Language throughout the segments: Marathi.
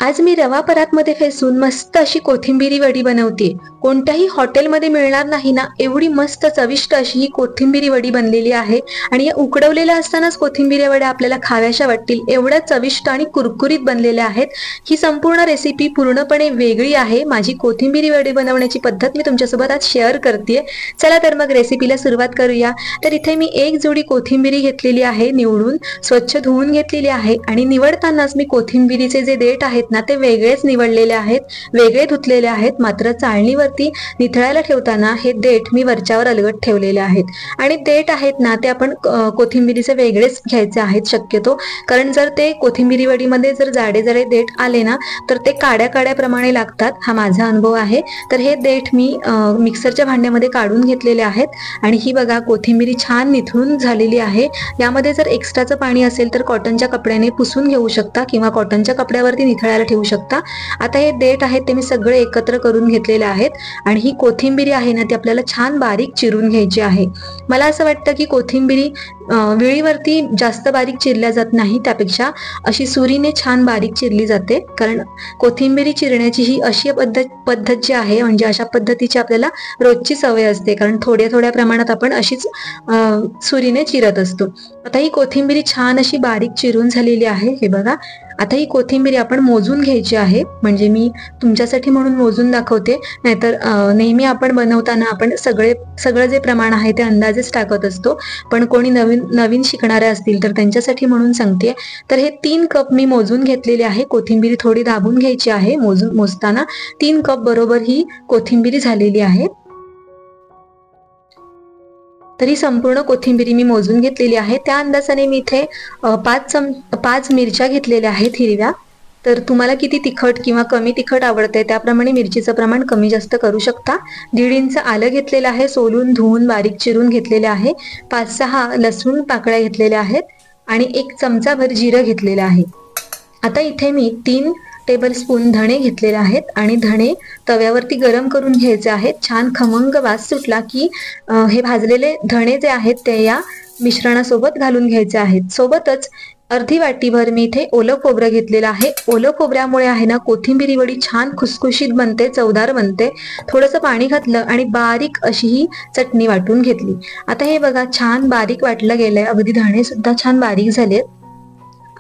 आज मी रवा परातमध्ये फेसून मस्त अशी कोथिंबिरी वडी बनवते। कोणत्याही हॉटेलमध्ये मिळणार नाही ना एवढी मस्त चविष्ट अशी ही कोथिंबिरी वडी बनलेली आहे। आणि या उकडवलेल्या असतानाच कोथिंबिरी वड्या आपल्याला खाव्याशा वाटतील एवढ्या चविष्ट आणि कुरकुरीत बनलेल्या आहेत। ही संपूर्ण रेसिपी पूर्णपणे वेगळी आहे। माझी कोथिंबिरी वडी बनवण्याची पद्धत मी तुमच्यासोबत आज शेअर करते। चला तर मग रेसिपीला सुरुवात करूया। तर इथे मी एक जोडी कोथिंबिरी घेतलेली आहे, निवडून स्वच्छ धुवून घेतलेली आहे। आणि निवडतानाच मी कोथिंबिरीचे जे देठ आहेत ना ते वेगळेच निवडलेले आहेत, वेगळे धुतलेले आहेत। मात्र चाळणीवरती निथळायला ठेवताना हे देठ मी वरच्यावर अलगद ठेवलेले आहेत। आणि देठ आहेत ना ते आपण कोथिंबिरीचे वेगळेच घ्यायचे आहेत शक्यतो, कारण जर ते कोथिंबिरी वडीमध्ये जर जाडे जाडे देठ आले ना तर ते काड्या काड्याप्रमाणे लागतात। हा माझा अनुभव आहे। तर हे देठ मी मिक्सरच्या भांड्यामध्ये काढून घेतलेले आहेत। आणि ही बघा कोथिंबिरी छान निथळून झालेली आहे। यामध्ये जर एक्स्ट्राचं पाणी असेल तर कॉटनच्या कपड्याने पुसून घेऊ शकता किंवा कॉटनच्या कपड्यावरती निथळायला ठेवू शकता। आता हे देठ आहेत ते मी सगळे एकत्र करून घेतलेले आहेत। आणि ही कोथिंबिरी आहे ना ती आपल्याला छान बारीक चिरून घ्यायची आहे। मला असं वाटतं की कोथिंबिरी विळीवरती जास्त बारीक चिरल्या जात नाही, त्यापेक्षा अशी सुरीने छान बारीक चिरली जाते। कारण कोथिंबिरी चिरण्याची ही अशी पद्धत जी आहे म्हणजे अशा पद्धतीची आपल्याला रोजची सवय असते, कारण थोड्या थोड्या प्रमाणात आपण अशीच सुरीने चिरत असतो। आता ही कोथिंबिरी छान अशी बारीक चिरून झालेली आहे। हे बघा, आता ही कोथिंबिरी आपण मोजून घ्यायची आहे। म्हणजे मी तुमच्यासाठी म्हणून मोजून दाखवते, नाहीतर नेहमी आपण बनवताना आपण सगळं जे प्रमाण आहे ते अंदाजेच टाकत असतो। पण कोणी नवीन शिकणारे असतील तर त्यांच्यासाठी म्हणून सांगते। तर हे 3 कप मी मोजून घेतलेले आहे। कोथिंबिरी थोडी दाबून घ्यायची आहे, मोजताना 3 कप बरोबर ही कोथिंबिरी झालेली आहे। तरी संपूर्ण कोथिंबिरी मी मोजून घेतलेली आहे। त्या अंदाजाने मी इथे 5 मिरच्या घेतलेल्या आहेत हिरव्या। तर तुम्हाला किती तिखट किंवा कमी तिखट आवडते त्याप्रमाणे मिरचीचं प्रमाण कमी जास्त करू शकता। 1.5 इंच आलं घेतलेलं आहे, सोलून धुवून बारीक चिरून घेतलेले आहे। 5-6 लसूण पाकळ्या घेतलेल्या आहेत आणि 1 चमचाभर जिरं घेतलेलं आहे। आता इथे मी 3 टेबलस्पून धणे घेतलेले आहेत आणि धणे तव्यावरती गरम करून घ्यायचे आहेत। छान खमंग वास सुटला की हे भाजलेले धणे जे आहेत ते या मिश्रणासोबत घालून घ्यायचे आहेत। सोबतच अर्धी वाटीभर मी इथे ओलं खोबरं घेतलेलं आहे। ओलं खोबऱ्यामुळे आहे ना कोथिंबिरी वडी छान खुसखुशीत बनते, चवदार बनते। थोडंसं पाणी घातलं आणि बारीक अशी ही चटणी वाटून घेतली। आता हे बघा छान बारीक वाटलं गेलंय, अगदी धणे सुद्धा छान बारीक झालेत।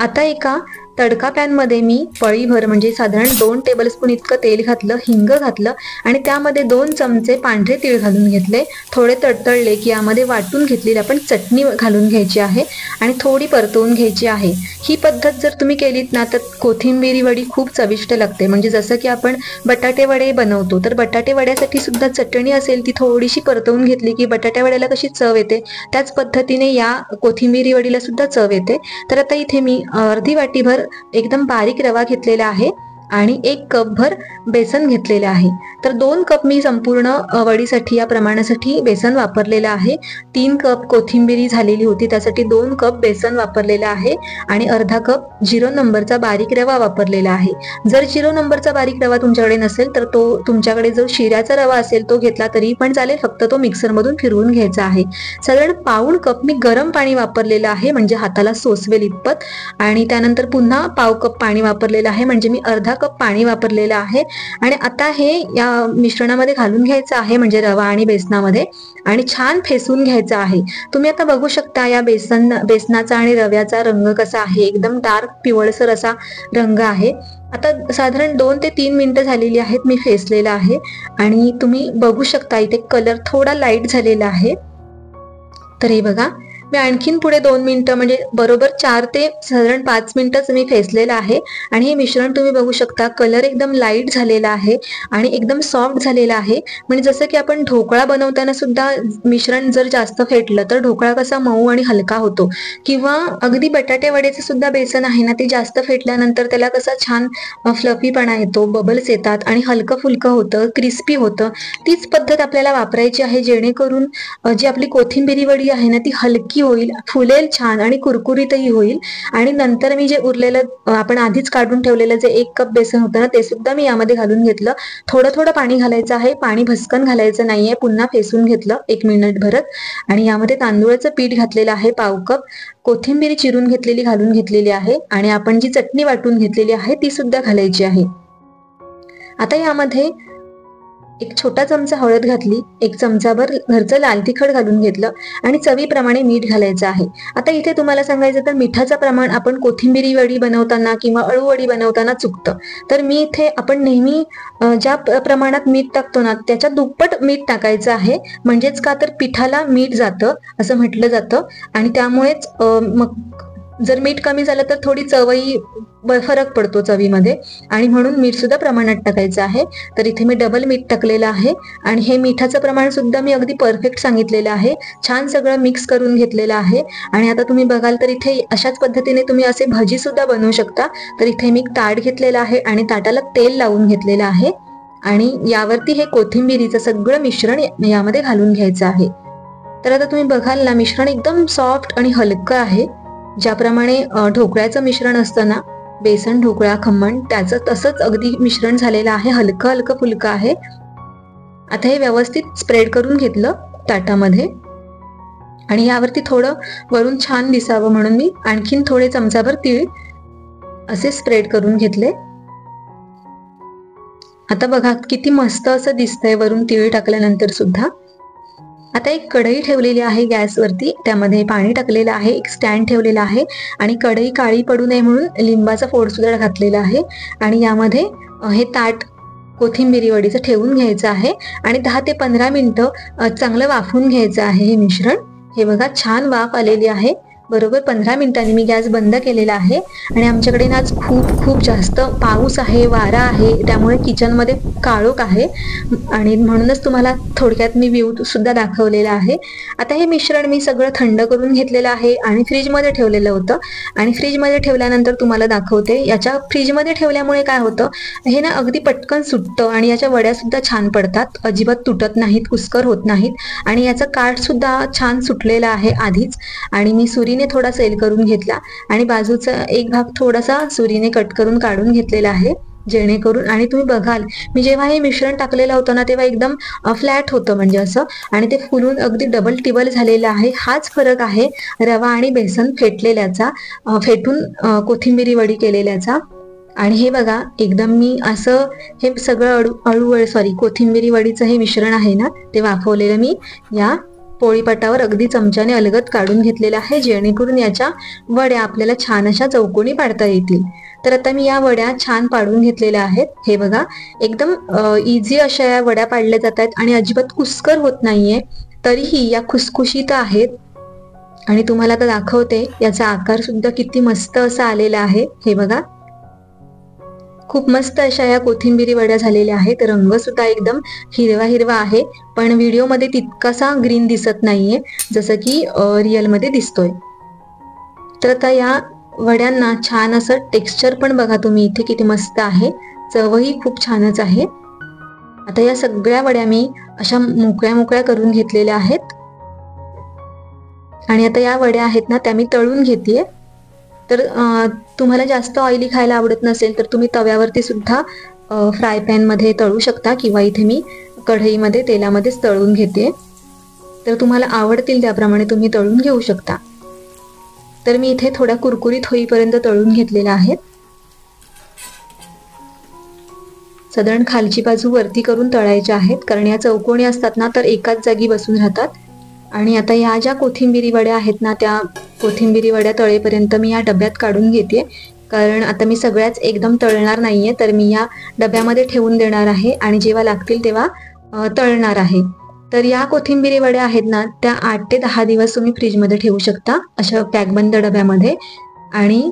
आता एका तडका पॅन मध्ये मी पळीभर म्हणजे साधारण 2 टेबलस्पून इतकं तेल घातलं, हिंग घातलं आणि त्यामध्ये 2 चमचे पांढरे तीळ घालून घेतले। थोडे तडतडले की यामध्ये वाटून घेतलेली आपण चटणी घालून घ्यायची आहे आणि थोडी परतवून घ्यायची आहे। ही पद्धत जर तुम्ही केलीत ना तर कोथिंबिरी वडी खूप चविष्ट लागते। म्हणजे जसं की आपण बटाटे वडे बनवतो तर बटाटे वड्यासाठी सुद्धा चटणी असेल ती थोडीशी परतवून घेतली की बटाटे वड्याला कशी चव येते त्याच पद्धतीने या कोथिंबिरी वडीला सुद्धा चव येते। तर आता इथे मी अर्धी वाटीभर एकदम बारीक रवा घेतलेला आहे आणि 1 कप भर बेसन घेतलेले आहे। तर 2 कप मी संपूर्ण वडीसाठी या प्रमाणासाठी बेसन वापरलेलं आहे। 3 कप कोथिंबिरी झालेली होती त्यासाठी 2 कप बेसन वापरलेलं आहे आणि अर्धा कप 0 नंबरचा बारीक रवा वापरलेला आहे। जर 0 नंबरचा बारीक रवा तुमच्याकडे नसेल तर तो तुमच्याकडे जो शिऱ्याचा रवा असेल तो घेतला तरी पण चालेल, फक्त तो मिक्सरमधून फिरवून घ्यायचा आहे। साधारण पाऊण कप मी गरम पाणी वापरलेलं आहे म्हणजे हाताला सोसवेल इतपत, आणि त्यानंतर पुन्हा पाव कप पाणी वापरलेलं आहे म्हणजे मी अर्धा कप पाणी वापरलेलं आहे। आणि आता हे या मिश्रणामध्ये घालून घ्यायचं आहे म्हणजे रवा आणि बेसनामध्ये, आणि छान फेसून घ्यायचं आहे। तुम्ही आता बघू शकता या बेसनाचा आणि रव्याचा रंग कसा आहे, एकदम डार्क पिवळसर असा रंग आहे। आता साधारण 2 ते 3 मिनिटं झालेली आहेत मी फेसलेलं आहे आणि तुम्ही बघू शकता इथे कलर थोडा लाईट झालेला आहे। तर हे बघा मी आणखीन पुढे 2 मिनिटं म्हणजे बरोबर 4 ते साधारण 5 मिनिटच मी फेसलेलं आहे। आणि हे मिश्रण तुम्ही बघू शकता कलर एकदम लाईट झालेला आहे आणि एकदम सॉफ्ट झालेला आहे। म्हणजे जसं की आपण ढोकळा बनवताना सुद्धा मिश्रण जर जास्त फेटलं तर ढोकळा कसा मऊ आणि हलका होतो, किंवा अगदी बटाटे वड्याचं सुद्धा बेसन आहे ना ते जास्त फेटल्यानंतर त्याला कसा छान फ्लफीपणा येतो, बबल्स येतात आणि हलकं फुलकं होतं, क्रिस्पी होतं। तीच पद्धत आपल्याला वापरायची आहे जेणेकरून जी आपली कोथिंबिरी वडी आहे ना ती हलकी होईल, फुलेल छान आणि कुरकुरीतही होईल. आणि नंतर मी जे उरलेलं आपण आधीच काढून ठेवलेलं जे 1 कप बेसन होतं ना, ते सुद्धा मी यामध्ये घालून घेतलं. थोडं थोडं पाणी घालायचं आहे, पाणी भस्कन घालायचं नाहीये. पुन्हा फेसून घेतलं 1 मिनिट भरत आणि यामध्ये तांदूळाचं पीठ घातलेलं आहे पाव कप, कोथिंबीर चिरून घेतलेली घालून घेतलेली आहे आणि आपण जी चटणी वाटून घेतलेली आहे ती सुद्धा घालायची आहे. आता यामध्ये 1 छोटा चमचा हळद घातली, 1 चमचाभर घरचं लाल तिखट घालून घेतलं आणि चवीप्रमाणे मीठ घालायचं आहे. आता इथे तुम्हाला सांगायचं तर मिठाचं प्रमाण आपण कोथिंबिरी वडी बनवताना किंवा अळूवडी बनवताना चुकतं. तर मी इथे आपण नेहमी ज्या प्रमाणात मीठ टाकतो ना त्याच्या दुप्पट मीठ टाकायचं आहे. म्हणजेच का तर पिठाला मीठ जातं असं म्हटलं जातं आणि त्यामुळेच मग जर मीठ कमी झालं तर थोडी चवही फरक पडतो चवीमध्ये आणि म्हणून मीठ सुद्धा प्रमाणात टाकायचं आहे. तर इथे मी डबल मीठ टाकलेलं आहे आणि हे मिठाचं प्रमाण सुद्धा मी अगदी परफेक्ट सांगितलेलं आहे. छान सगळं मिक्स करून घेतलेलं आहे आणि आता तुम्ही बघाल तर इथे अशाच पद्धतीने तुम्ही असे भजी सुद्धा बनवू शकता. तर इथे मी ताट घेतलेलं आहे आणि ताटाला तेल लावून घेतलेलं आहे आणि यावरती हे कोथिंबिरीचं सगळं मिश्रण यामध्ये घालून घ्यायचं आहे. तर आता तुम्ही बघाल ना मिश्रण एकदम सॉफ्ट आणि हलकं आहे. ज्याप्रमाणे ढोकळ्याचं मिश्रण असतं ना, बेसन ढोकळा खमण, त्याचं तसंच अगदी मिश्रण झालेलं आहे. हलकं हलकं फुलकं आहे. आता हे व्यवस्थित स्प्रेड करून घेतलं ताटामध्ये आणि यावरती थोडं वरून छान दिसावं म्हणून मी आणखीन थोडे चमचाभर तीळ असे स्प्रेड करून घेतले. आता बघा किती मस्त असं दिसतंय वरून तीळ टाकल्यानंतर सुद्धा. आता एक कढई ठेवलेली आहे गॅसवरती, त्यामध्ये पाणी टाकलेलं आहे, एक स्टँड ठेवलेला आहे आणि कढई काळी पडू नये म्हणून लिंबाचा फोड सुद्धा घातलेला आहे आणि यामध्ये हे ताट कोथिंबिरी वडीचं ठेवून घ्यायचं आहे आणि 10 ते 15 मिनिटं चांगलं वाफवून घ्यायचं आहे हे मिश्रण. हे बघा छान वाफ आलेली आहे. बरोबर 15 मिनिटांनी मी गॅस बंद केलेला आहे आणि आमच्याकडे आज खूप जास्त पाऊस आहे, वारा आहे, त्यामुळे किचनमध्ये काळोख आहे आणि म्हणूनच तुम्हाला थोडक्यात मी व्ह्यू सुद्धा दाखवलेला आहे. आता हे मिश्रण मी सगळं थंड करून घेतलेलं आहे आणि फ्रीजमध्ये ठेवलेलं होतं आणि फ्रीजमध्ये ठेवल्यानंतर तुम्हाला दाखवते. याच्या फ्रीजमध्ये ठेवल्यामुळे काय होतं, हे ना अगदी पटकन सुटतं आणि याच्या वड्या सुद्धा छान पडतात, अजिबात तुटत नाहीत, कुस्कर होत नाहीत आणि याचा काठ सुद्धा छान सुटलेला आहे आधीच. आणि मी सुरीने थोडा सेल करून घेतला आणि बाजूचा एक भाग थोडासा सुरीने कट करून काढून घेतलेला आहे जेणेकरून. आणि तुम्ही बघाल मी जेव्हा हे मिश्रण टाकलेलं होतं ना तेव्हा एकदम फ्लॅट होतं म्हणजे असं, आणि ते फुलून अगदी डबल टिबल झालेलं आहे. हाच फरक आहे रवा आणि बेसन फेटलेल्याचा, फेटून कोथिंबिरी वडी केलेल्याचा. आणि हे बघा एकदम मी असं हे सगळं कोथिंबिरी वडीचं हे मिश्रण आहे ना ते वाफवलेलं मी या पोळीपाटावर अगदी चमच्याने अलगद काढून घेतलेला आहे जेणेकरून याच्या वड्या आपल्याला छान अशा चौकोनी पाडता येतील. तर आता मी या वड्या छान पाडून घेतलेल्या आहेत. हे बघा एकदम इझी अशा या वड्या पाडल्या जात आहेत आणि अजिबात कुस्कर होत नाहीये, तरीही या खुसखुशीत आहेत. आणि तुम्हाला आता दाखवते याचा आकार सुद्धा किती मस्त असा आलेला आहे. हे बघा खूप मस्त अशा या कोथिंबिरी वड्या झालेल्या आहेत. रंग सुद्धा एकदम हिरवा हिरवा आहे, पण व्हिडिओमध्ये तितकासा ग्रीन दिसत नाहीये जसं की रिअलमध्ये दिसतोय. तर आता या वड्यांना छान असं टेक्स्चर पण बघा तुम्ही इथे किती मस्त आहे, चवही खूप छानच आहे. आता या सगळ्या वड्या मी अशा मोकळ्या मोकळ्या करून घेतलेल्या आहेत आणि आता या वड्या आहेत ना त्या मी तळून घेतेय. तर तुम्हाला जास्त ऑइली खायला आवडत नसेल तर तुम्ही तव्यावरती सुद्धा फ्राय पॅन मध्ये तळू शकता किंवा इथे मी कढईमध्ये तेलामध्येच तळून घेते. तर तुम्हाला आवडतील त्याप्रमाणे तुम्ही तळून घेऊ शकता. तर मी इथे थोड्या कुरकुरीत होईपर्यंत तळून घेतलेल्या आहेत. साधारण खालची बाजू वरती करून तळायच्या आहेत, कारण या चौकोनी असतात ना तर एकाच जागी बसून राहतात. आणि आता या ज्या कोथिंबिरी वड्या आहेत ना त्या कोथिंबिरी वड्या तळेपर्यंत मी या डब्यात काढून घेते, कारण आता मी सगळ्याच एकदम तळणार नाहीये. तर मी या डब्यामध्ये ठेवून देणार आहे आणि जेव्हा लागतील तेव्हा तळणार आहे. तर या कोथिंबिरी वड्या आहेत ना त्या 8 ते 10 दिवस तुम्ही फ्रीजमध्ये ठेवू शकता अशा पॅकबंद डब्यामध्ये. आणि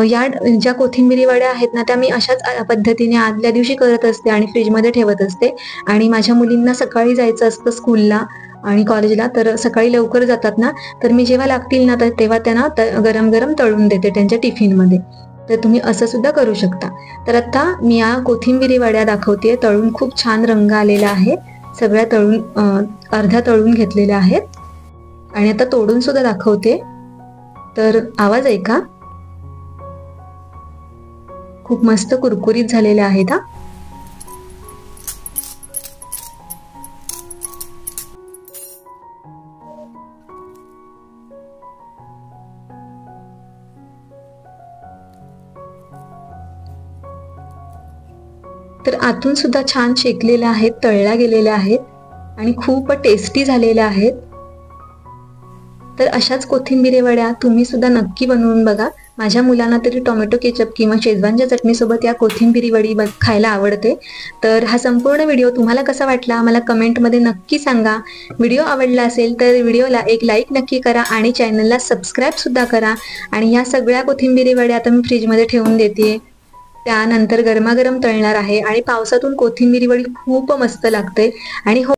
या ज्या कोथिंबिरी वड्या आहेत ना त्या मी अशाच पद्धतीने आदल्या दिवशी करत असते आणि फ्रीजमध्ये ठेवत असते. आणि माझ्या मुलींना सकाळी जायचं असतं स्कूलला आणि कॉलेजला, तर सकाळी लवकर जातात ना, तर मी जेव्हा लागतील ना तर तेव्हा त्यांना गरम गरम तळून देते त्यांच्या टिफिनमध्ये. तर तुम्ही असं सुद्धा करू शकता. तर आता मी या कोथिंबिरी वड्या दाखवते. तळून खूप छान रंग आलेला आहे, सगळ्या तळून अर्ध्या तळून घेतलेल्या आहेत. आणि आता तोडून सुद्धा दाखवते, तर आवाज ऐका. खूप मस्त कुरकुरीत झालेल्या आहेत हा. तर आतून सुद्धा छान शेकलेल्या आहेत, तळल्या गेलेल्या आहेत आणि खूप टेस्टी झालेल्या आहेत. तर अशाच कोथिंबिरी वड्या तुम्ही सुद्धा नक्की बनवून बघा. माझ्या मुलांना तरी टोमॅटो केचप किंवा शेजवानच्या चटणीसोबत या कोथिंबिरी वडी खायला आवडते. तर हा संपूर्ण व्हिडिओ तुम्हाला कसा वाटला मला कमेंटमध्ये नक्की सांगा. व्हिडिओ आवडला असेल तर व्हिडिओला एक लाईक नक्की करा आणि चॅनलला सबस्क्राईब सुद्धा करा. आणि या सगळ्या कोथिंबिरी वड्या आता मी फ्रीजमध्ये ठेवून देते. त्यानंतर गरमागरम तळणार आहे आणि पावसातून कोथिंबिरी वडी खूप मस्त लागते. आणि हो,